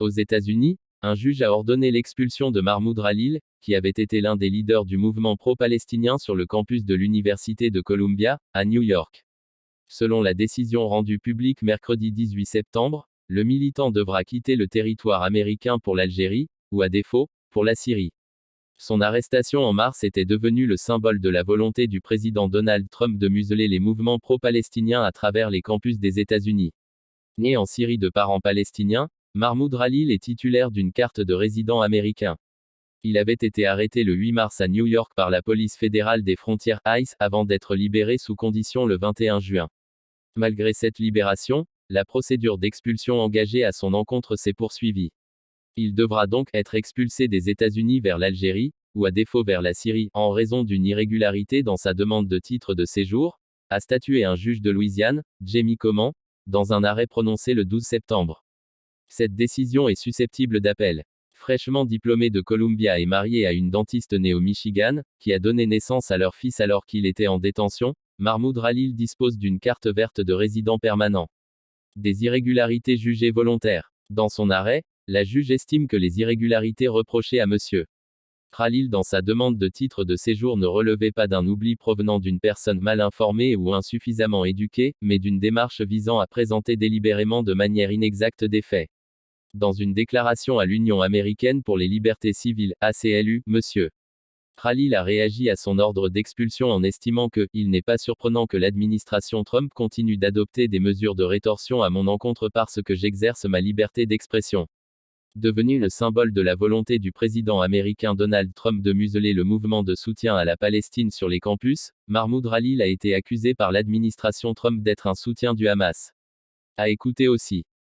Aux États-Unis, un juge a ordonné l'expulsion de Mahmoud Khalil, qui avait été l'un des leaders du mouvement pro-palestinien sur le campus de l'Université de Columbia, à New York. Selon la décision rendue publique mercredi 18 septembre, le militant devra quitter le territoire américain pour l'Algérie, ou à défaut, pour la Syrie. Son arrestation en mars était devenue le symbole de la volonté du président Donald Trump de museler les mouvements pro-palestiniens à travers les campus des États-Unis. Né en Syrie de parents palestiniens, Mahmoud Khalil est titulaire d'une carte de résident américain. Il avait été arrêté le 8 mars à New York par la police fédérale des frontières ICE avant d'être libéré sous condition le 21 juin. Malgré cette libération, la procédure d'expulsion engagée à son encontre s'est poursuivie. Il devra donc être expulsé des États-Unis vers l'Algérie, ou à défaut vers la Syrie, en raison d'une irrégularité dans sa demande de titre de séjour, a statué un juge de Louisiane, Jamie Coman, dans un arrêt prononcé le 12 septembre. Cette décision est susceptible d'appel. Fraîchement diplômé de Columbia et marié à une dentiste née au Michigan, qui a donné naissance à leur fils alors qu'il était en détention, Mahmoud Khalil dispose d'une carte verte de résident permanent. Des irrégularités jugées volontaires. Dans son arrêt, la juge estime que les irrégularités reprochées à M. Khalil dans sa demande de titre de séjour ne relevaient pas d'un oubli provenant d'une personne mal informée ou insuffisamment éduquée, mais d'une démarche visant à présenter délibérément de manière inexacte des faits. Dans une déclaration à l'Union américaine pour les libertés civiles, ACLU, M. Khalil a réagi à son ordre d'expulsion en estimant que « il n'est pas surprenant que l'administration Trump continue d'adopter des mesures de rétorsion à mon encontre parce que j'exerce ma liberté d'expression ». Devenu le symbole de la volonté du président américain Donald Trump de museler le mouvement de soutien à la Palestine sur les campus, Mahmoud Khalil a été accusé par l'administration Trump d'être un soutien du Hamas. À écouter aussi.